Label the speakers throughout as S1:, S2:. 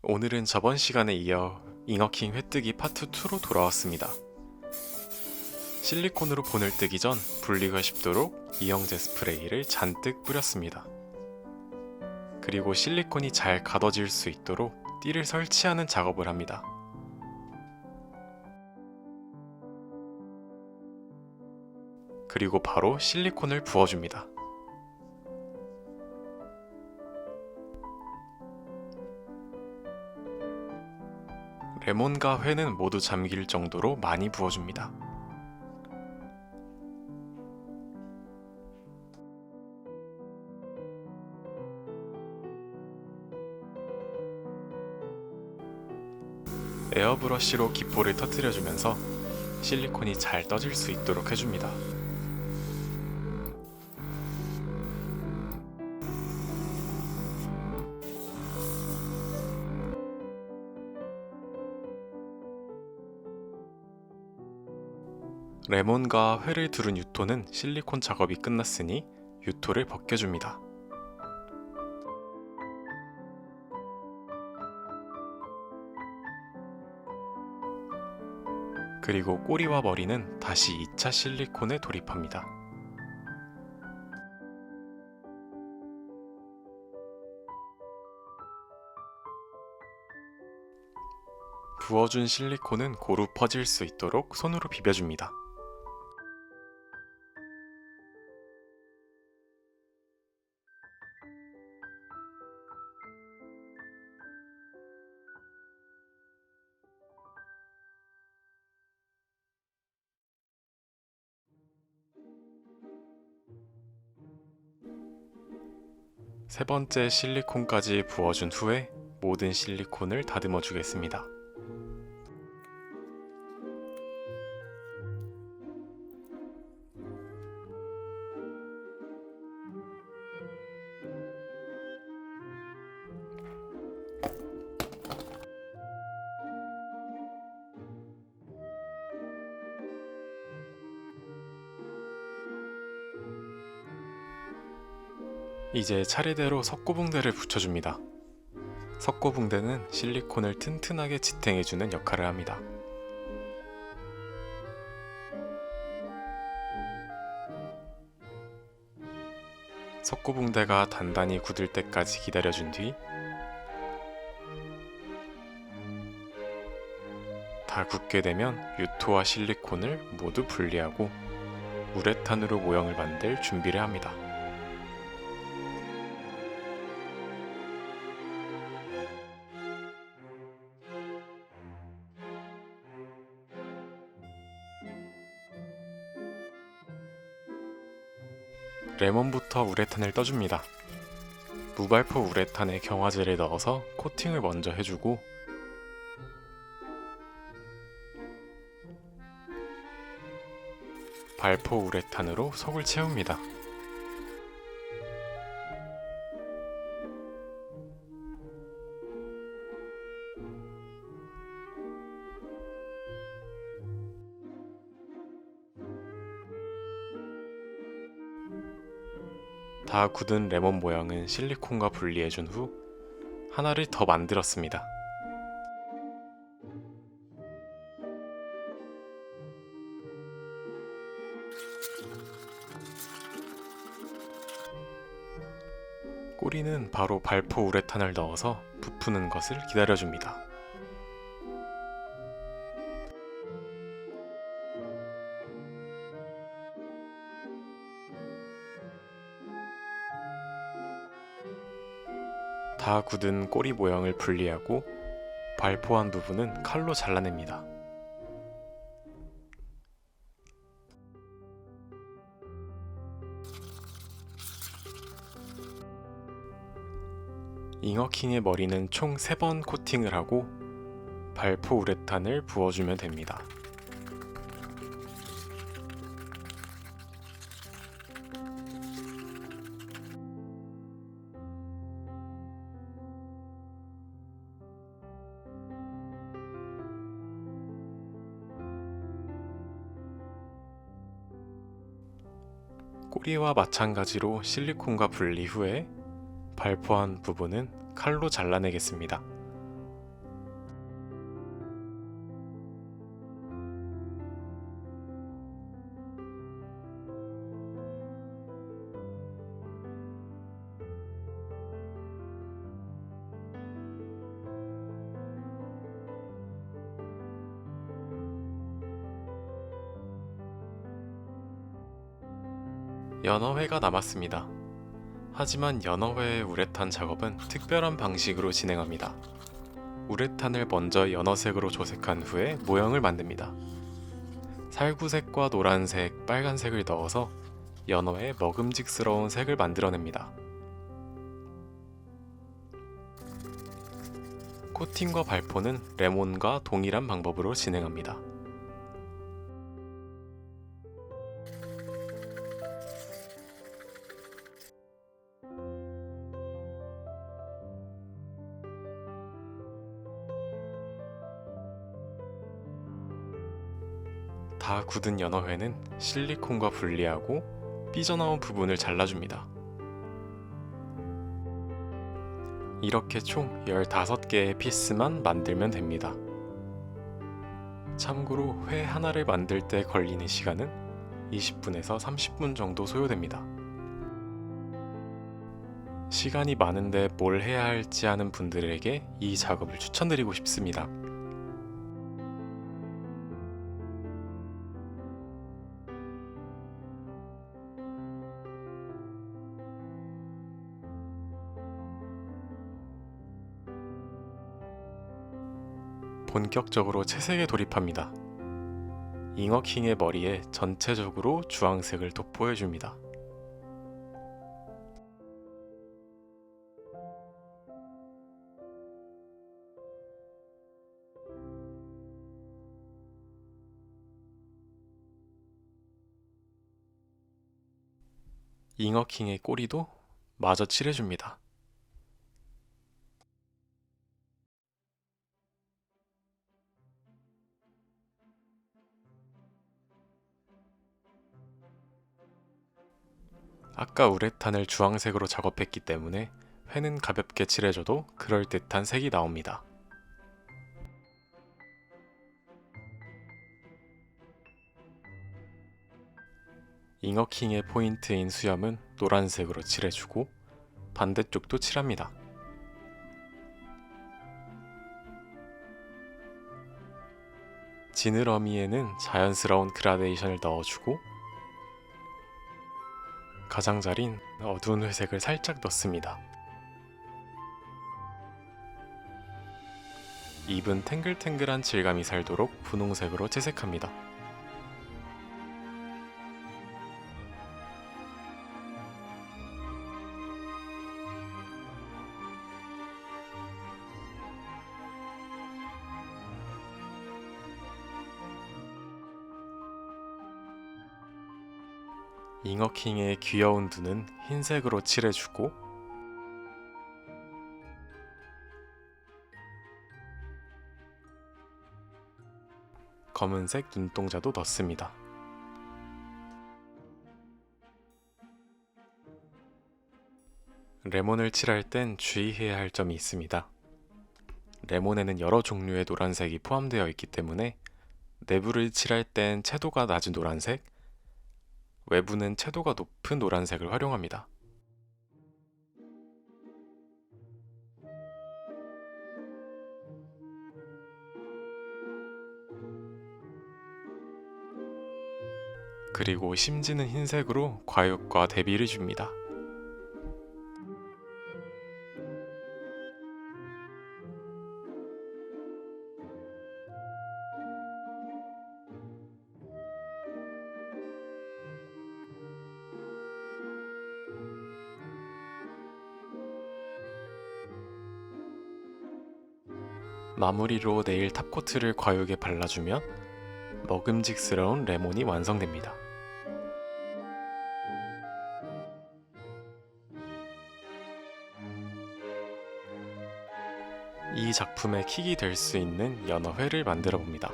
S1: 오늘은 저번 시간에 이어 잉어킹 회뜨기 파트 2로 돌아왔습니다. 실리콘으로 본을 뜨기 전 분리가 쉽도록 이영제 스프레이를 잔뜩 뿌렸습니다. 그리고 실리콘이 잘 가둬질 수 있도록 띠를 설치하는 작업을 합니다. 그리고 바로 실리콘을 부어줍니다. 레몬과 회는 모두 잠길 정도로 많이 부어줍니다. 에어브러쉬로 기포를 터뜨려주면서 실리콘이 잘 떠질 수 있도록 해줍니다. 레몬과 회를 두른 유토는 실리콘 작업이 끝났으니 유토를 벗겨줍니다. 그리고 꼬리와 머리는 다시 2차 실리콘에 돌입합니다. 부어준 실리콘은 고루 퍼질 수 있도록 손으로 비벼줍니다. 세 번째 실리콘까지 부어준 후에 모든 실리콘을 다듬어 주겠습니다. 이제 차례대로 석고붕대를 붙여줍니다. 석고붕대는 실리콘을 튼튼하게 지탱해주는 역할을 합니다. 석고붕대가 단단히 굳을 때까지 기다려준 뒤 다 굳게 되면 유토와 실리콘을 모두 분리하고 우레탄으로 모형을 만들 준비를 합니다. 레몬부터 우레탄을 떠줍니다. 무발포 우레탄에 경화제를 넣어서 코팅을 먼저 해주고 발포 우레탄으로 속을 채웁니다. 다 굳은 레몬 모양은 실리콘과 분리해준 후 하나를 더 만들었습니다. 꼬리는 바로 발포 우레탄을 넣어서 부푸는 것을 기다려줍니다. 다 굳은 꼬리 모양을 분리하고 발포한 부분은 칼로 잘라냅니다. 잉어킹의 머리는 총 3번 코팅을 하고 발포 우레탄을 부어주면 됩니다. 꼬리와 마찬가지로 실리콘과 분리 후에 발포한 부분은 칼로 잘라내겠습니다. 연어회가 남았습니다. 하지만 연어회의 우레탄 작업은 특별한 방식으로 진행합니다. 우레탄을 먼저 연어색으로 조색한 후에 모형을 만듭니다. 살구색과 노란색, 빨간색을 넣어서 연어의 먹음직스러운 색을 만들어냅니다. 코팅과 발포는 레몬과 동일한 방법으로 진행합니다. 다 굳은 연어회는 실리콘과 분리하고 삐져나온 부분을 잘라줍니다. 이렇게 총 15개의 피스만 만들면 됩니다. 참고로 회 하나를 만들 때 걸리는 시간은 20분에서 30분 정도 소요됩니다. 시간이 많은데 뭘 해야 할지 하는 분들에게 이 작업을 추천드리고 싶습니다. 본격적으로 채색에 돌입합니다. 잉어킹의 머리에 전체적으로 주황색을 돋보여줍니다. 잉어킹의 꼬리도 마저 칠해줍니다. 아까 우레탄을 주황색으로 작업했기 때문에 회는 가볍게 칠해줘도 그럴듯한 색이 나옵니다. 잉어킹의 포인트인 수염은 노란색으로 칠해주고 반대쪽도 칠합니다. 지느러미에는 자연스러운 그라데이션을 넣어주고 가장자리인 어두운 회색을 살짝 넣습니다. 입은 탱글탱글한 질감이 살도록 분홍색으로 채색합니다. 잉어킹의 귀여운 눈은 흰색으로 칠해주고 검은색 눈동자도 넣습니다. 레몬을 칠할 땐 주의해야 할 점이 있습니다. 레몬에는 여러 종류의 노란색이 포함되어 있기 때문에 내부를 칠할 땐 채도가 낮은 노란색, 외부는 채도가 높은 노란색을 활용합니다. 그리고 심지는 흰색으로 과육과 대비를 줍니다. 마무리로 네일 탑코트를 과육에 발라주면 먹음직스러운 레몬이 완성됩니다. 이 작품의 킥이 될 수 있는 연어회를 만들어 봅니다.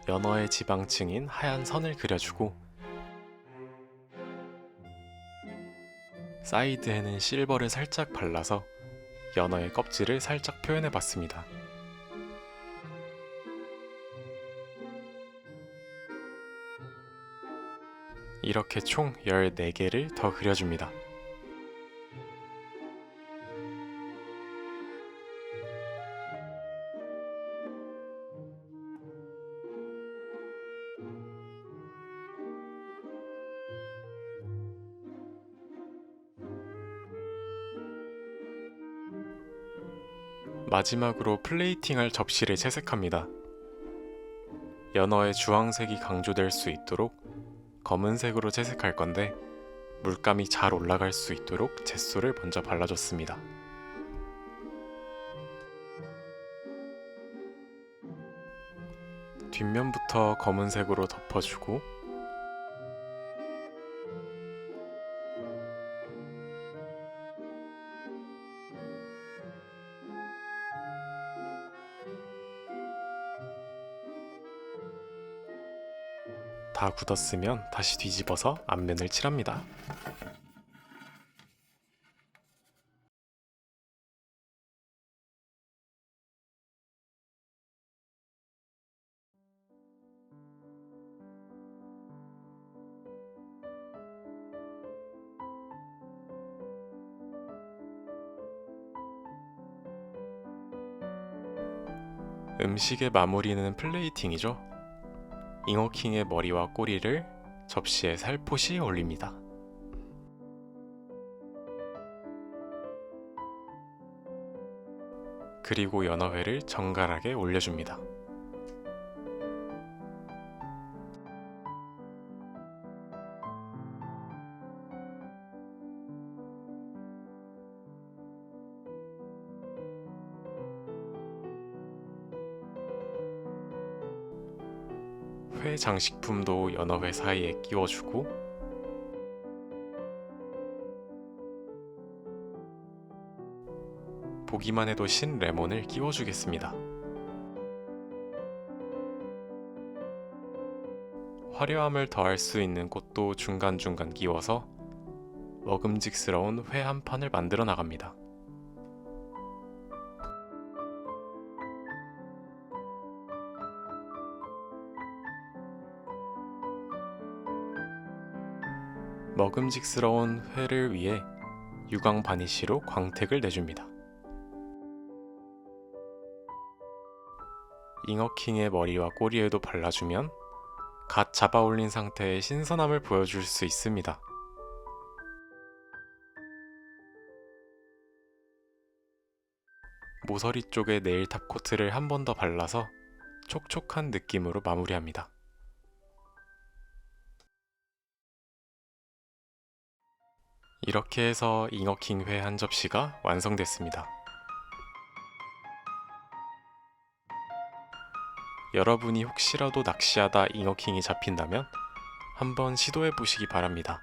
S1: 연어의 지방층인 하얀 선을 그려주고 사이드에는 실버를 살짝 발라서 연어의 껍질을 살짝 표현해봤습니다. 이렇게 총 14개를 더 그려줍니다. 마지막으로 플레이팅할 접시를 채색합니다. 연어의 주황색이 강조될 수 있도록 검은색으로 채색할 건데 물감이 잘 올라갈 수 있도록 젯소를 먼저 발라줬습니다. 뒷면부터 검은색으로 덮어주고 다 굳었으면 다시 뒤집어서 앞면을 칠합니다. 음식의 마무리는 플레이팅이죠. 잉어킹의 머리와 꼬리를 접시에 살포시 올립니다. 그리고 연어회를 정갈하게 올려줍니다. 회 장식품도 연어회 사이에 끼워주고 보기만 해도 신 레몬을 끼워주겠습니다. 화려함을 더할 수 있는 꽃도 중간중간 끼워서 먹음직스러운 회 한 판을 만들어 나갑니다. 먹음직스러운 회를 위해 유광 바니쉬로 광택을 내줍니다. 잉어킹의 머리와 꼬리에도 발라주면 갓 잡아 올린 상태의 신선함을 보여줄 수 있습니다. 모서리 쪽에 네일 탑 코트를 한 번 더 발라서 촉촉한 느낌으로 마무리합니다. 이렇게 해서 잉어킹 회 한 접시가 완성됐습니다. 여러분이 혹시라도 낚시하다 잉어킹이 잡힌다면 한번 시도해 보시기 바랍니다.